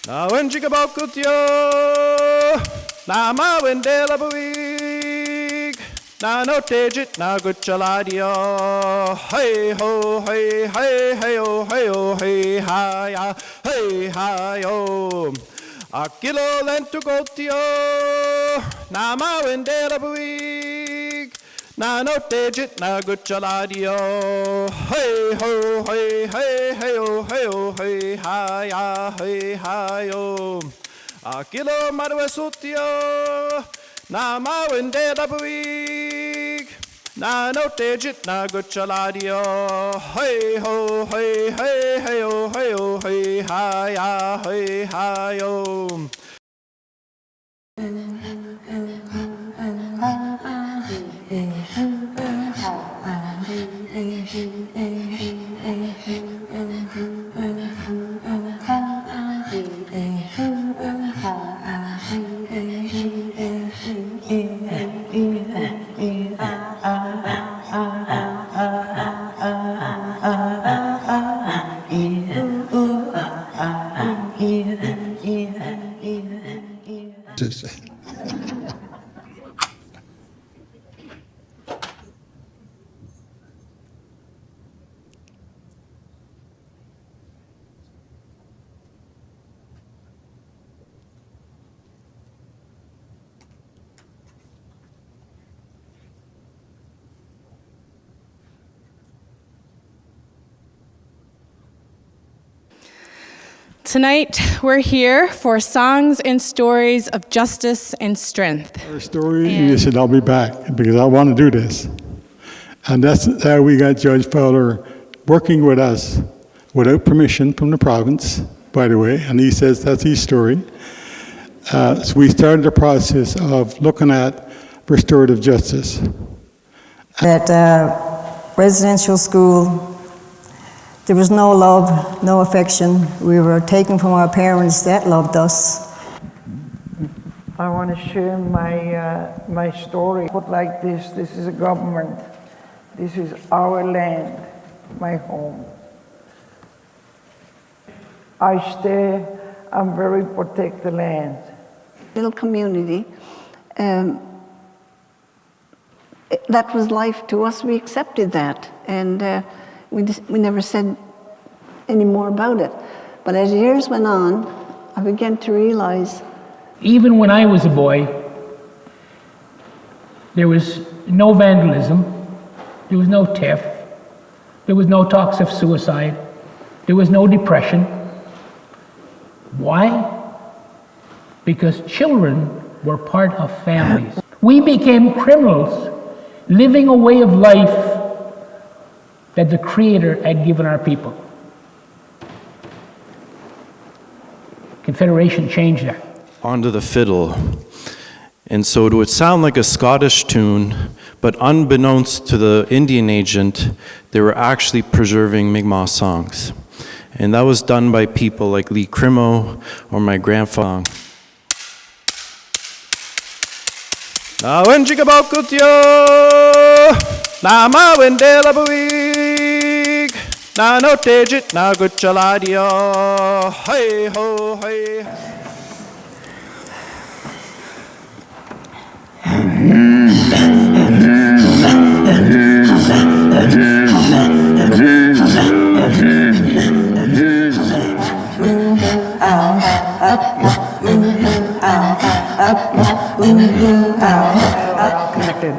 Na wenjigabokutyo, na ma wendela buig, na no tejit na guchaladio. Hey ho, hey, hey, hey, oh, hey, oh, hey, hi, hey, hi, oh. A kilo lento gotio, na ma wendela buig, na no tejit na guchaladio. Hey ho, hey, hey, hey, oh, hey, oh, hey, hi, hey, hi, oh. A kilo marwesutio, na ma wendela buig, na no tejit na guchaladio. Hey ho, hey, hey, hey, oh, hey, oh, hey, hi, hey, hi, oh. Tonight, we're here for songs and stories of justice and strength. Our story, and you said, I'll be back because I want to do this. And that's how we got Judge Fowler working with us without permission from the province, by the way, and he says that's his story. So we started the process of looking at restorative justice. At residential school, there was no love, no affection. We were taken from our parents that loved us. I want to share my story. Put like this is a government. This is our land, my home. I stay and very protect the land. Little community, that was life to us. We accepted that, and we never said any more about it. But as years went on, I began to realize. Even when I was a boy, there was no vandalism, there was no theft, there was no talks of suicide, there was no depression. Why? Because children were part of families. We became criminals, living a way of life that the Creator had given our people. Confederation changed that. Onto the fiddle. And so it would sound like a Scottish tune, but unbeknownst to the Indian agent, they were actually preserving Mi'kmaq songs. And that was done by people like Lee Crimo or my grandfather. Na wenjigabokutyo, na ma wendela buig, na no tejit na guchaladio. Hey ho, hey. Connected.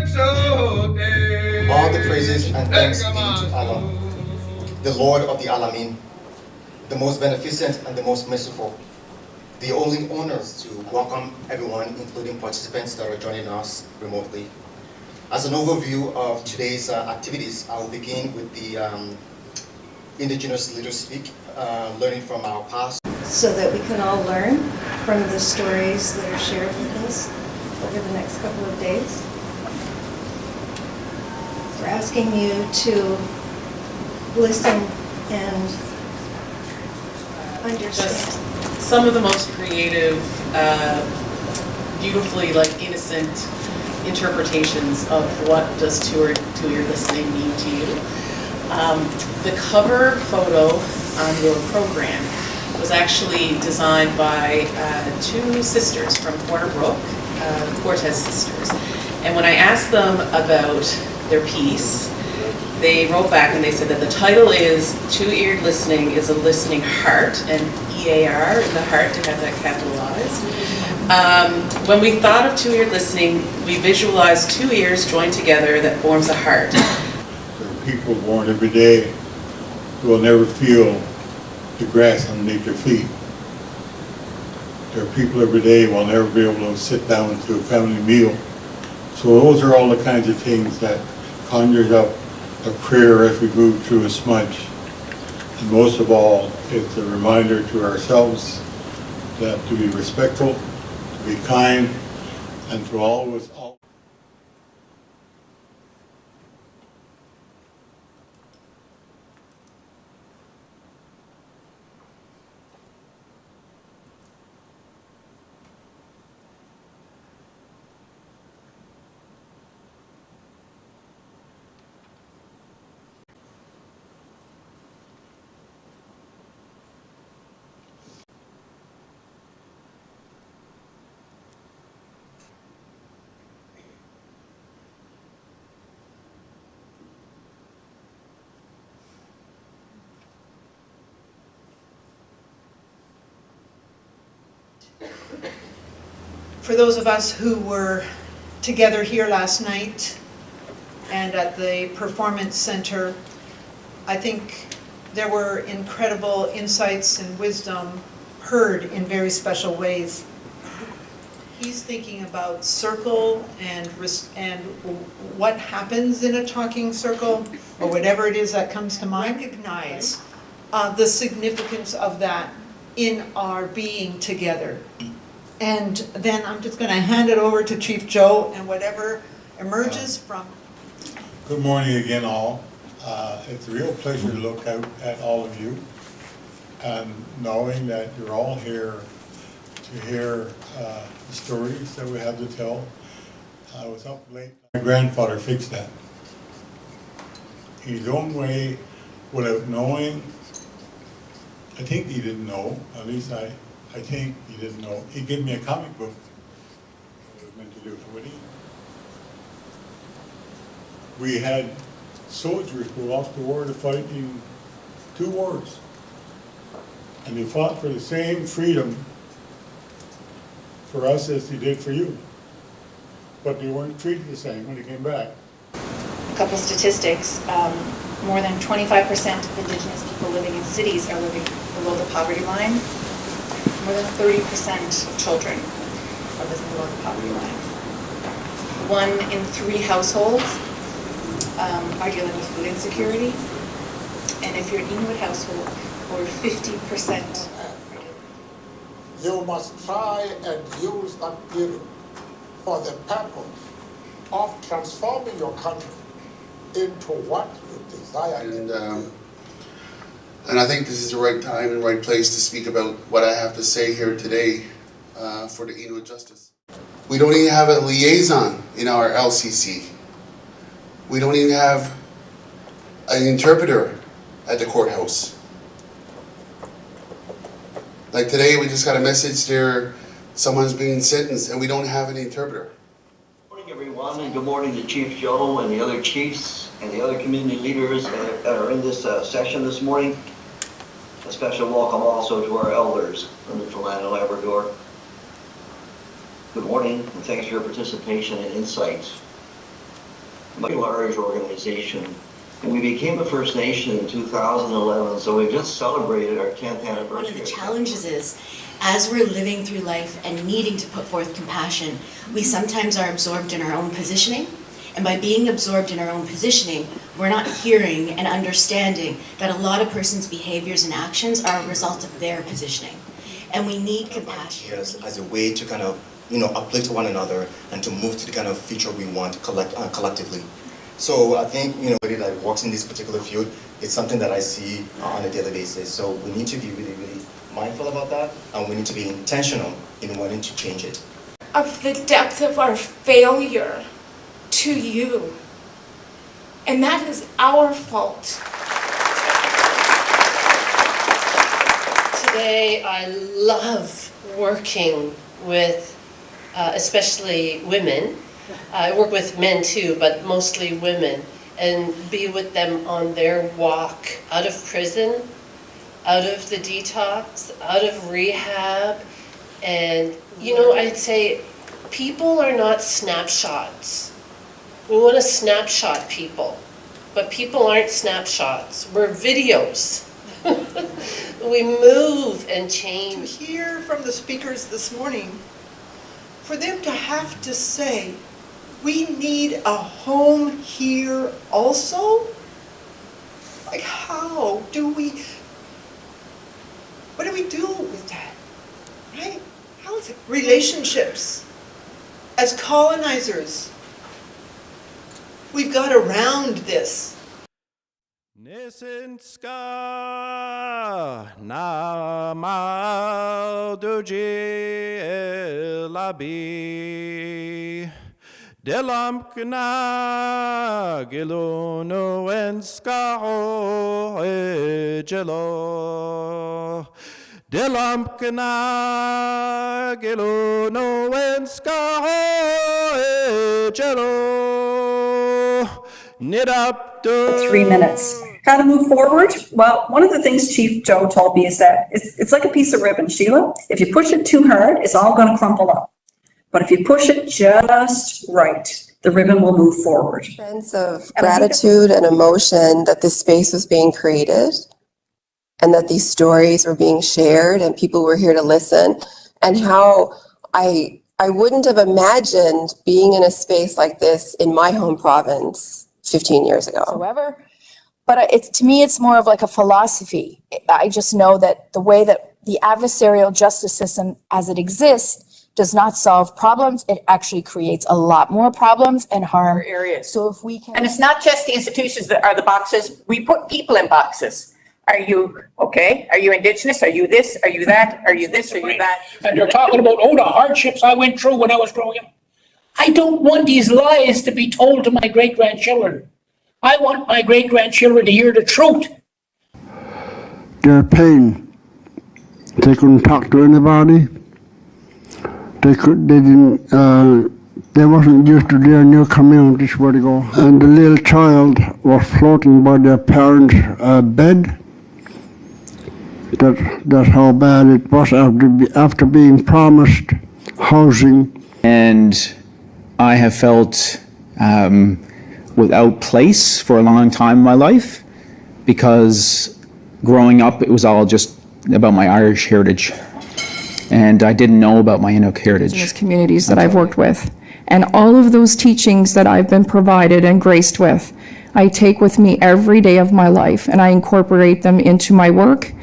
So Praises and thanks be to Allah, the Lord of the Alamin, the most beneficent and the most merciful. The only honors to welcome everyone, including participants that are joining us remotely. As an overview of today's activities, I will begin with the Indigenous leaders speak, learning from our past. So that we can all learn from the stories that are shared with us over the next couple of days. We're asking you to listen and understand. Some of the most creative, beautifully innocent interpretations of what does two-ear listening mean to you. The cover photo on your program was actually designed by two sisters from Corner Brook, the Cortez sisters. And when I asked them about their piece, they wrote back and they said that the title is Two-Eared Listening is a Listening Heart, and EAR in the heart, they have that capitalized. When we thought of two-eared listening, we visualized two ears joined together that forms a heart. There are people born every day who will never feel the grass underneath their feet. There are people every day who will never be able to sit down to a family meal. So those are all the kinds of things that conjures up a prayer as we move through a smudge. And most of all, it's a reminder to ourselves that to be respectful, to be kind, and to always For those of us who were together here last night and at the Performance Center, I think there were incredible insights and wisdom heard in very special ways. He's thinking about circle and what happens in a talking circle, or whatever it is that comes to mind. Recognize the significance of that in our being together. And then I'm just going to hand it over to Chief Joe and whatever emerges from. Good morning again, all. It's a real pleasure to look out at all of you, and knowing that you're all here to hear the stories that we have to tell. I was up late. My grandfather fixed that. In his own way, without knowing. I think he didn't know, at least I think he didn't know. He gave me a comic book. What I was meant to do. We had soldiers who lost the war to fight in 2 wars. And they fought for the same freedom for us as they did for you. But they weren't treated the same when they came back. A couple statistics. More than 25% of Indigenous people living in cities are living below the poverty line. More than 30% of children are living below the poverty line. 1 in 3 households are dealing with food insecurity. And if you're an Inuit household, over 50%. You must try and use that giving for the purpose of transforming your country into what you desire. And I think this is the right time and right place to speak about what I have to say here today for the Inuit Justice. We don't even have a liaison in our LCC. We don't even have an interpreter at the courthouse. Like today, we just got a message there, someone's being sentenced and we don't have an interpreter. Good morning, everyone, and good morning to Chief Joe and the other chiefs and the other community leaders that are in this session this morning. A special welcome also to our elders from Newfoundland and Labrador. Good morning, and thanks for your participation and insights. a large organization. And we became a First Nation in 2011, so we've just celebrated our 10th anniversary. One of the challenges is, as we're living through life and needing to put forth compassion, we sometimes are absorbed in our own positioning. And by being absorbed in our own positioning, we're not hearing and understanding that a lot of persons' behaviors and actions are a result of their positioning. And we need compassion. As a way to kind of, uplift one another and to move to the kind of future we want collectively. So I think, anybody that works in this particular field, it's something that I see on a daily basis. So we need to be really, really mindful about that, and we need to be intentional in wanting to change it. Of the depth of our failure to you. And that is our fault. Today, I love working with especially women. I work with men too, but mostly women, and be with them on their walk out of prison, out of the detox, out of rehab. And, I'd say people are not snapshots. We want to snapshot people, but people aren't snapshots. We're videos. We move and change. To hear from the speakers this morning, for them to have to say, we need a home here also? Like, how do we, what do we do with that, right? How is it? Relationships. As colonizers, we've got around this. Nisinska na malduji labi delamkna giluno enska ho ejelo delamkna giluno enska ho ejelo nidap 3 minutes. How to move forward? Well, one of the things Chief Joe told me is that it's like a piece of ribbon, Sheila. If you push it too hard, it's all going to crumple up. But if you push it just right, the ribbon will move forward. Sense of gratitude and emotion that this space was being created and that these stories were being shared and people were here to listen, and how I wouldn't have imagined being in a space like this in my home province 15 years ago. Whatsoever. But to me, it's more of like a philosophy. I just know that the way that the adversarial justice system as it exists does not solve problems. It actually creates a lot more problems and harm. Areas. So if we can. And it's not just the institutions that are the boxes. We put people in boxes. Are you okay? Are you Indigenous? Are you this? Are you that? Are you this? Are you that? And they're talking about, the hardships I went through when I was growing up. I don't want these lies to be told to my great-grandchildren. I want my great-grandchildren to hear the truth. Their pain. They couldn't talk to anybody. They wasn't used to their new communities where to go. And the little child was floating by their parents' bed. That's how bad it was after being promised housing. And I have felt without place for a long time in my life, because growing up it was all just about my Irish heritage, and I didn't know about my Inuk heritage. Indigenous communities that I've worked with, and all of those teachings that I've been provided and graced with, I take with me every day of my life, and I incorporate them into my work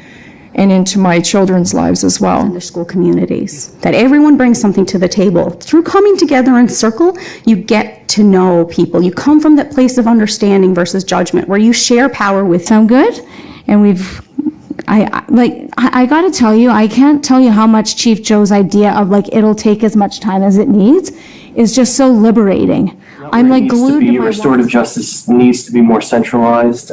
and into my children's lives as well. In the school communities, that everyone brings something to the table. Through coming together in circle, you get to know people. You come from that place of understanding versus judgment, where you share power with. Sound good? And I gotta tell you, I can't tell you how much Chief Joe's idea of it'll take as much time as it needs is just so liberating. I'm glued to my restorative justice needs to be more centralized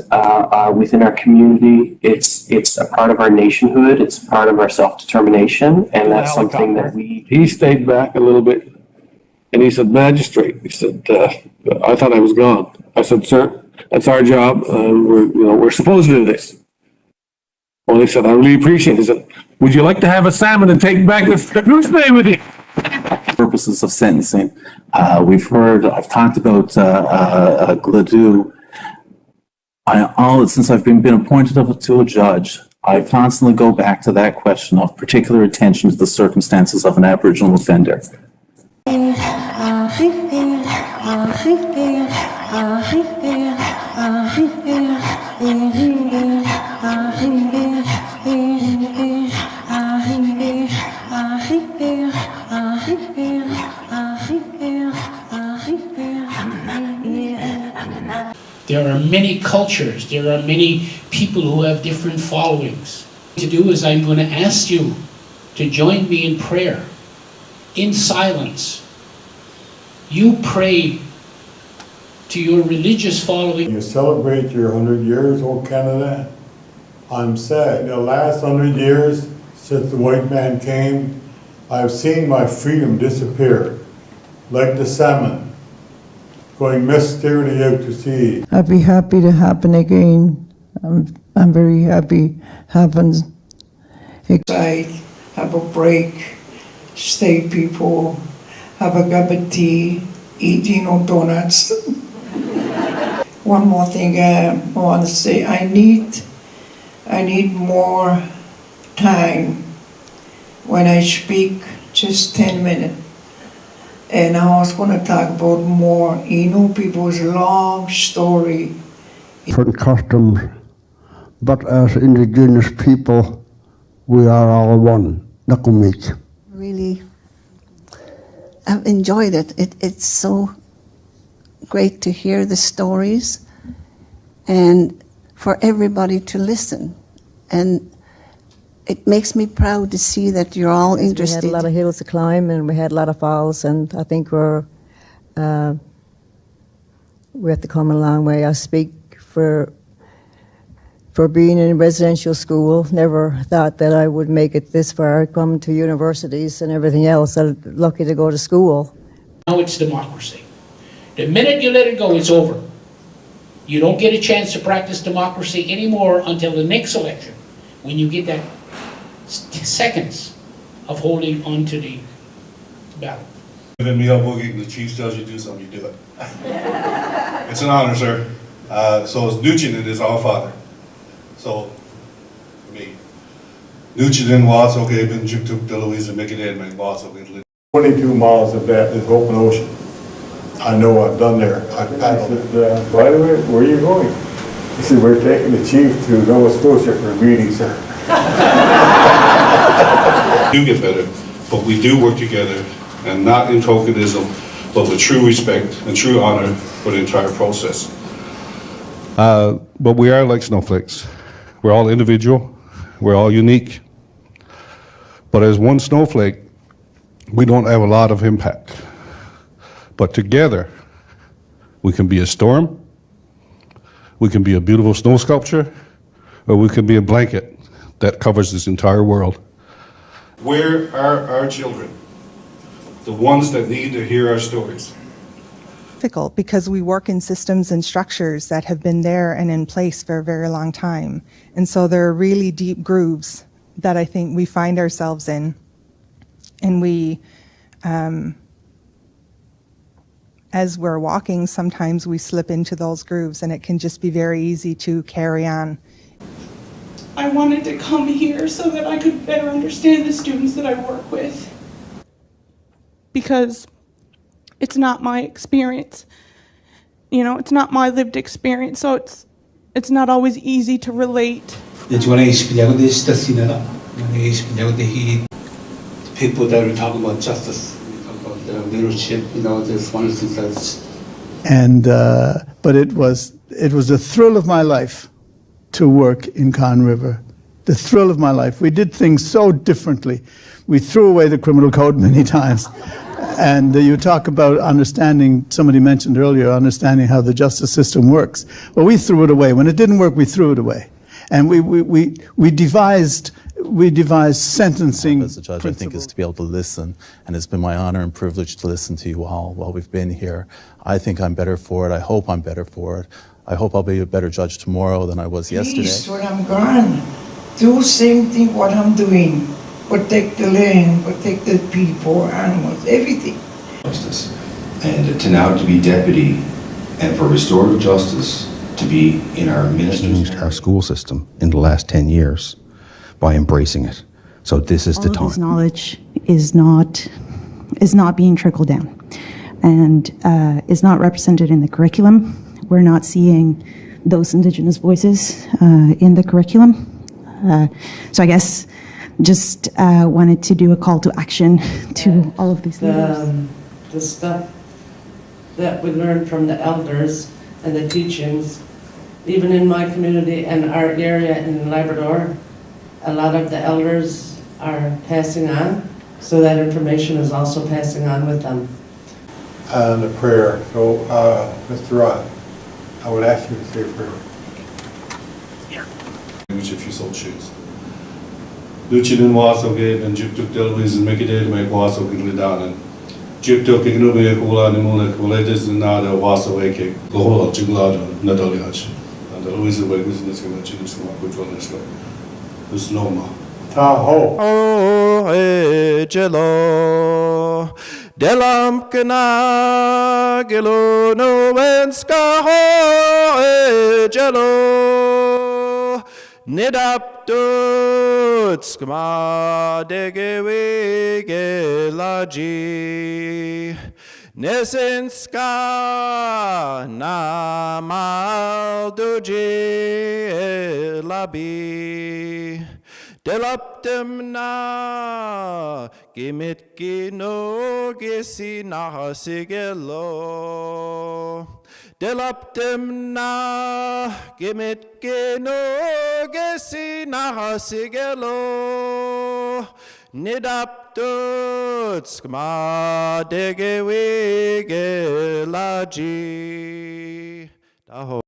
within our community. It's a part of our nationhood. It's a part of our self-determination, and that's something that we. He stayed back a little bit, and he said, "Magistrate," he said, "I thought I was gone." I said, "Sir, that's our job. We're supposed to do this." Well, he said, "I really appreciate it." He said, "Would you like to have a salmon and take back the goose bay with you?" purposes of sentencing. I've talked about Gladue. Since I've been appointed to a judge, I constantly go back to that question of particular attention to the circumstances of an Aboriginal offender. There are many cultures, there are many people who have different followings. What to do is I'm going to ask you to join me in prayer, in silence. You pray to your religious following. You celebrate your 100 years, old Canada. I'm sad. The last 100 years since the white man came, I've seen my freedom disappear, like the salmon going mysteriously out to sea. I'd be happy to happen again. I'm very happy happens. I have a break, stay people, have a cup of tea, eat donuts. One more thing I want to say, I need more time when I speak, just 10 minutes. And I was going to talk about more, people's long story. Different customs, but as Indigenous people, we are all one. Nakumik. Really, I've enjoyed it. It's so great to hear the stories and for everybody to listen. And it makes me proud to see that you're all interested. We had a lot of hills to climb and we had a lot of falls, and I think we have to come a long way. I speak for being in residential school. Never thought that I would make it this far, come to universities and everything else. I'm lucky to go to school. Now it's democracy. The minute you let it go, it's over. You don't get a chance to practice democracy anymore until the next election, when you get that seconds of holding on to the ballot. In Miapukek, the chief tells you to do something, you do it. It's an honor, sir. So it's Nuchin is our father. So, for me, Nuchin and Watts, okay, been Juktuk, Deloise, and Mickey and Watts, okay. 22 miles of that is open ocean. I know I've done there. I paddled it. By the way, where are you going? He said, we're taking the chief to Nova Scotia for a meeting, sir. We do get better, but we do work together, and not in tokenism, but with true respect and true honor for the entire process. But we are like snowflakes. We're all individual, we're all unique. But as one snowflake, we don't have a lot of impact. But together, we can be a storm, we can be a beautiful snow sculpture, or we can be a blanket that covers this entire world. Where are our children? The ones that need to hear our stories. Difficult because we work in systems and structures that have been there and in place for a very long time. And so there are really deep grooves that I think we find ourselves in. And we, as we're walking, sometimes we slip into those grooves, and it can just be very easy to carry on. I wanted to come here so that I could better understand the students that I work with. Because it's not my experience. You know, it's not my lived experience, so it's not always easy to relate. People that are talking about justice, about leadership, there's one of the things that's... And, but it was the thrill of my life to work in Conn River. The thrill of my life. We did things so differently. We threw away the criminal code many times. And you talk about understanding, somebody mentioned earlier, understanding how the justice system works. Well, we threw it away. When it didn't work, we threw it away. And we devised sentencing as a judge, I think, is to be able to listen, and it's been my honor and privilege to listen to you all while we've been here. I think I'm better for it. I hope I'm better for it. I hope I'll be a better judge tomorrow than I was yesterday. Please, when I'm gone, do same thing what I'm doing. protect the land, protect the people, animals, everything. Justice. And to now to be deputy and for restorative justice to be in our ministers. Our school system in the last 10 years by embracing it. So this is the All of time. this knowledge is not being trickled down and is not represented in the curriculum. We're not seeing those Indigenous voices in the curriculum. So I guess just wanted to do a call to action to all of these leaders. The stuff that we learned from the elders and the teachings, even in my community and our area in Labrador, a lot of the elders are passing on, so that information is also passing on with them. And a prayer. So, Mr. Rod, I would ask you to say a prayer. If you so choose. Luchinin was okay, and Jip took Delaware and make it make was okay with that. Jip took Ignobe, Kula, and Moon, Collatus, and now there was a wake, the whole of Jigla, Nataliach, and the Louis away business in the chickens from which one is going. There's no more. Tahoe. Oh, Gelo. Delam kana gelo no enska ho Gelo. Nidap tut skma degewe gelaji. Nesenska na mal doji labi. Delaptem na gimit gino gisi na sigelo. Delaptem na gimit gino gisi na sigelo. Nidaptut skma degewe gelaji. Taho.